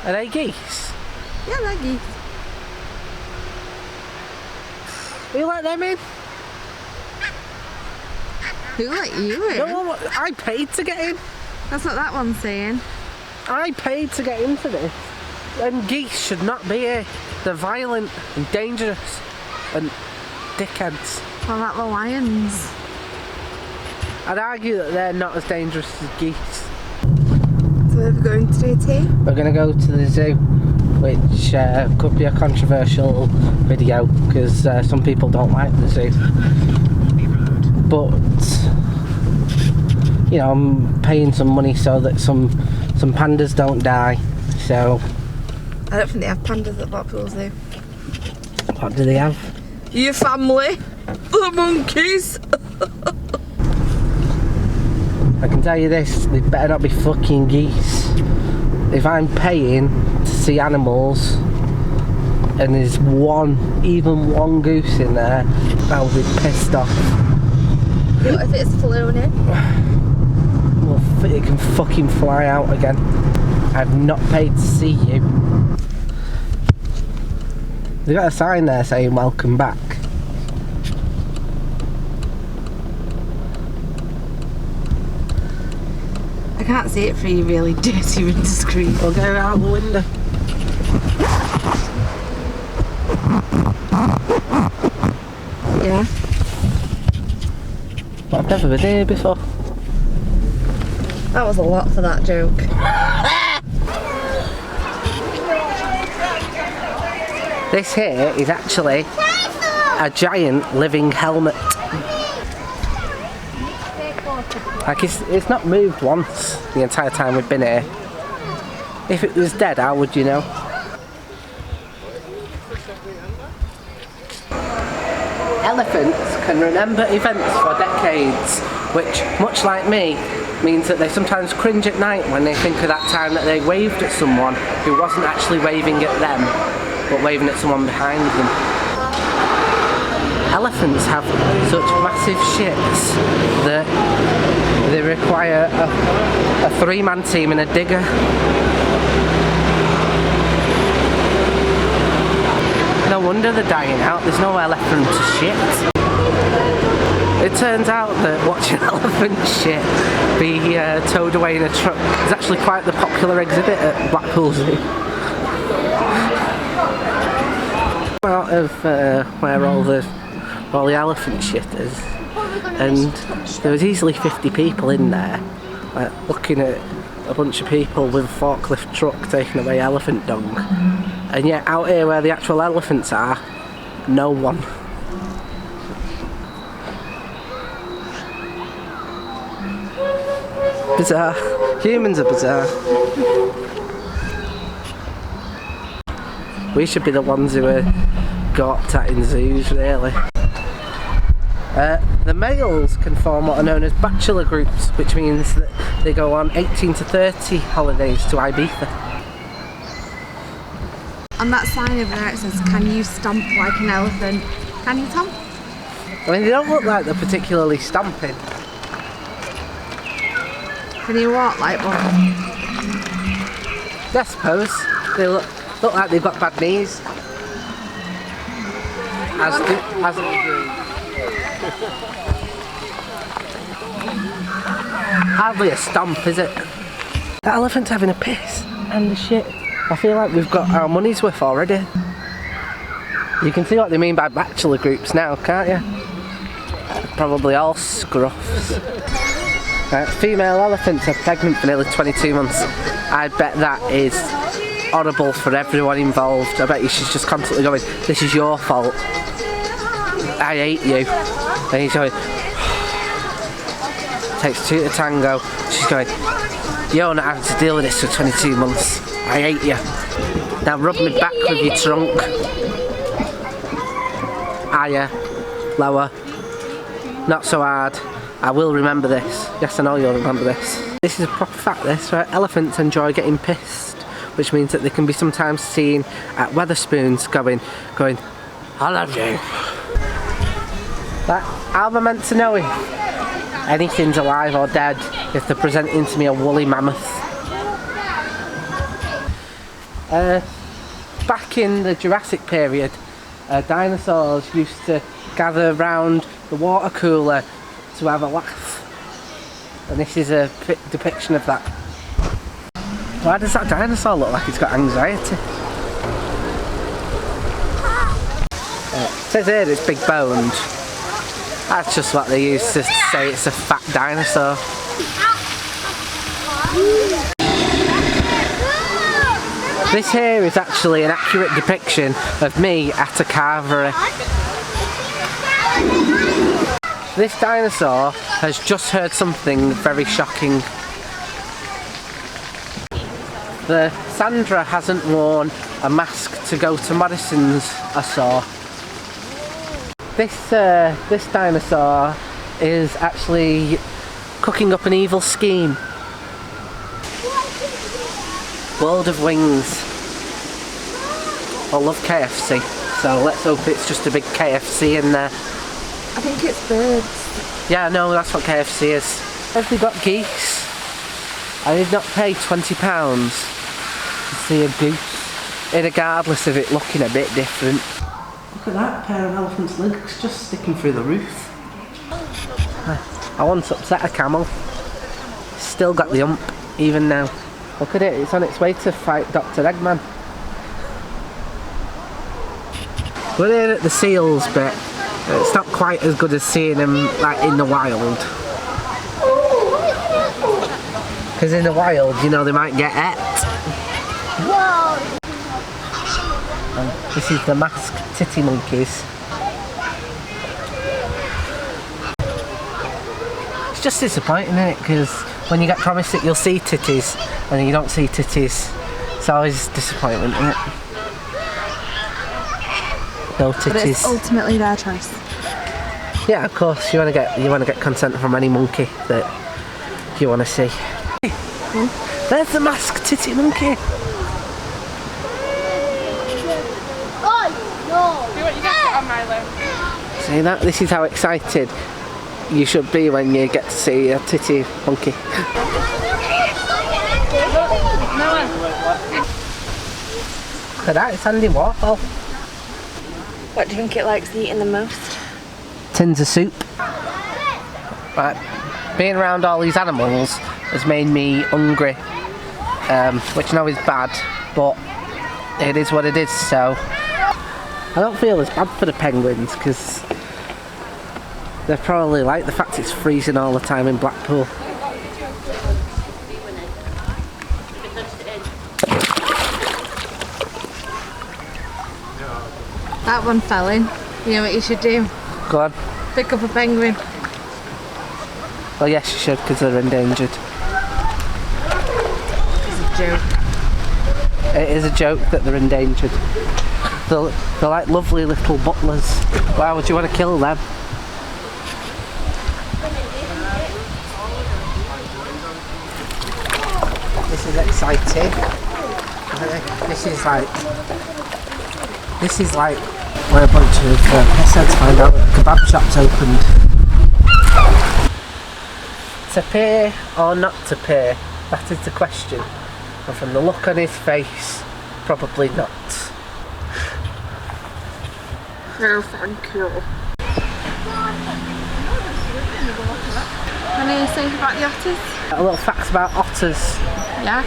Are they geese? Yeah, they're geese. Will you let them in? Who let you in? No, I paid to get in. That's what that one's saying. I paid to get into this. And geese should not be here. They're violent and dangerous and dickheads. What about the lions? I'd argue that they're not as dangerous as geese. So where are we going today, T? We're going to go to the zoo, which could be a controversial video because some people don't like the zoo. But, you know, I'm paying some money so that some pandas don't die, so... I don't think they have pandas at Blackpool Zoo. What do they have? Your family, the monkeys. I can tell you this, they better not be fucking geese. If I'm paying to see animals and there's even one goose in there, I'll be pissed off. What if it's flown in? Well, it can fucking fly out again. I've not paid to see you. They've got a sign there saying welcome back. I can't see it through your really dirty window screen. We'll go out the window. Yeah. But I've never been here before. That was a lot for that joke. This here is actually a giant living helmet. Like it's not moved once the entire time we've been here. If it was dead, how would you know? Elephants can remember events for decades, which, much like me, means that they sometimes cringe at night when they think of that time that they waved at someone who wasn't actually waving at them, but waving at someone behind them. Elephants have such massive shits that they require a three-man team and a digger. No wonder they're dying out, there's no elephant to shit. It turns out that watching elephant shit be towed away in a truck is actually quite the popular exhibit at Blackpool Zoo. Out of where all the elephant shit is, and there was easily 50 people in there, like, looking at a bunch of people with a forklift truck taking away elephant dung, and yet out here where the actual elephants are, no one. Bizarre. Humans are bizarre. We should be the ones who are gawped at in zoos, really. The males can form what are known as bachelor groups, which means that they go on 18 to 30 holidays to Ibiza. On that sign over there it says, "Can you stomp like an elephant?" Can you, Tom? I mean, they don't look like they're particularly stomping. Can you walk like one? I suppose. They look like they've got bad knees. Hardly a stomp, is it? That elephant's having a piss and the shit. I feel like we've got our money's worth already. You can see what they mean by bachelor groups now, can't you? Probably all scruffs. Female elephants are pregnant for nearly 22 months. I bet that is horrible for everyone involved. I bet you she's just constantly going, "This is your fault. I hate you." And he's going, takes two to tango. She's going, "You're not having to deal with this for 22 months. I hate you. Now rub me back with your trunk. Higher, lower, not so hard. I will remember this." Yes, I know you'll remember this. This is a proper fact, this, right? Elephants enjoy getting pissed, which means that they can be sometimes seen at Wetherspoons going, "I love you." Like, how am I meant to know if anything's alive or dead if they're presenting to me a woolly mammoth? Back in the Jurassic period, dinosaurs used to gather round the water cooler to have a laugh. And this is a depiction of that. Why does that dinosaur look like it's got anxiety? It says here it's big boned. That's just what they used to say, it's a fat dinosaur. This here is actually an accurate depiction of me at a carvery. This dinosaur has just heard something very shocking. The Sandra hasn't worn a mask to go to Morrison's, I saw. This dinosaur is actually cooking up an evil scheme. World of Wings. I love KFC, so let's hope it's just a big KFC in there. I think it's birds. Yeah, no, that's what KFC is. Have they got geese? I did not pay £20 to see a goose, regardless of it looking a bit different. Look at that pair of elephant's legs just sticking through the roof. I once upset a camel. Still got the hump, even now. Look at it, it's on its way to fight Dr. Eggman. We're here at the seals bit. It's not quite as good as seeing them like in the wild. Because in the wild, you know, they might get ate. And this is the masked titty monkeys. It's just disappointing, isn't it? Because when you get promised that you'll see titties and then you don't see titties, it's always disappointment, isn't it? No titties. But it's ultimately their choice. Yeah, of course. You want to get consent from any monkey that you want to see. There's the masked titty monkey. See that? This is how excited you should be when you get to see a titty monkey. Look at that, it's Andy Warhol. What do you think it likes eating the most? Tins of soup. Right, being around all these animals has made me hungry, which I know is bad, but it is what it is. So I don't feel as bad for the penguins because they probably like the fact it's freezing all the time in Blackpool. That one fell in. You know what you should do? Go on. Pick up a penguin. Well, yes, you should, because they're endangered. It's a joke. It is a joke that they're endangered. They're like lovely little butlers. Why would you want to kill them? This is exciting. This is like where a bunch of peasants find out that kebab shops opened. To pay or not to pay? That is the question. And from the look on his face, probably not. No, thank you. Can you say about the otters? A little fact about otters. Yeah.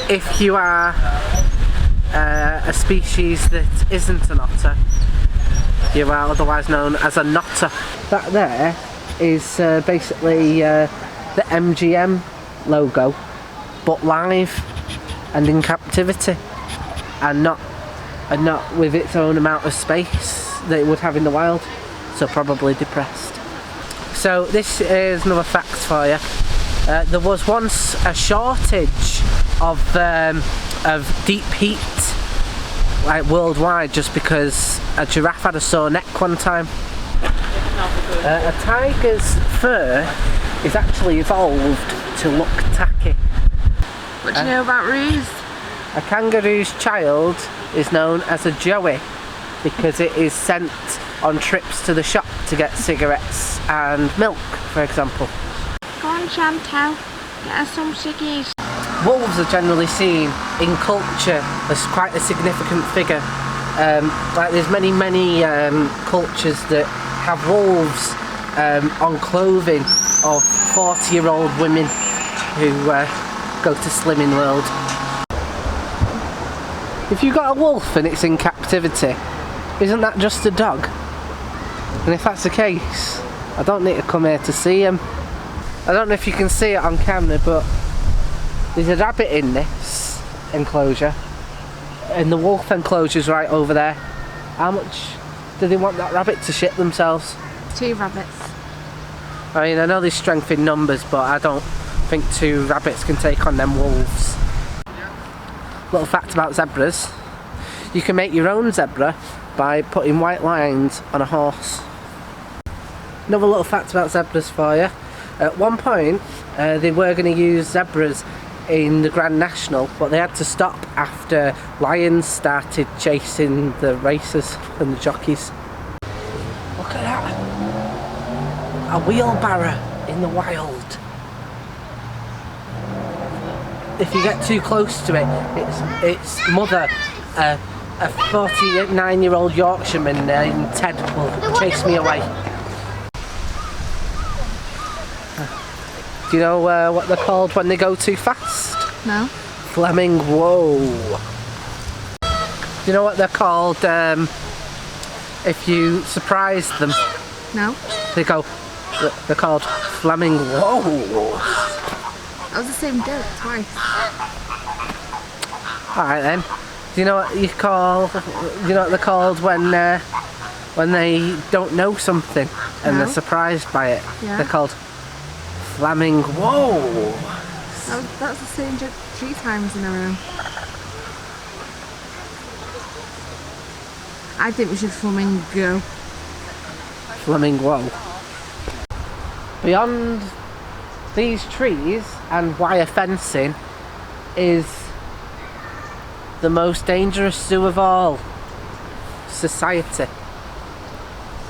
If you are a species that isn't an otter, you are otherwise known as a notter. That there is basically the MGM logo, but live and in captivity, and not with its own amount of space that it would have in the wild, so probably depressed. So this is another fact for you. There was once a shortage of deep heat, like worldwide, just because a giraffe had a sore neck one time. A tiger's fur is actually evolved to look tacky. What do you know about roos? A kangaroo's child is known as a joey because it is sent on trips to the shop to get cigarettes and milk, for example. Go on, Chantal, get us some ciggies. wolves are generally seen in culture as quite a significant figure. Like there's many cultures that have wolves on clothing of 40-year-old women who go to Slimming World. If you've got a wolf and it's in captivity, isn't that just a dog? And if that's the case, I don't need to come here to see him. I don't know if you can see it on camera, but there's a rabbit in this enclosure, and the wolf enclosure's right over there. How much do they want that rabbit to shit themselves? 2 rabbits. I mean, I know there's strength in numbers, but I don't think 2 rabbits can take on them wolves. Little fact about zebras: you can make your own zebra by putting white lines on a horse. Another little fact about zebras for you: at one point they were going to use zebras in the Grand National, but they had to stop after lions started chasing the racers and the jockeys. Look at that! A wheelbarrow in the wild. If you get too close to it, its mother, a 49-year-old Yorkshireman named Ted, will chase me away. Do you know what they're called when they go too fast? No. Flamingo. Do you know what they're called if you surprise them? No. They're called flamingo. That was the same joke twice. Alright then. Do you know what they're called when they don't know something and No. they're surprised by it? Yeah. They're called flamingo. That's the same joke 3 times in a row. I think we should flamingo. Flamingo. Beyond these trees and wire fencing is the most dangerous zoo of all: society.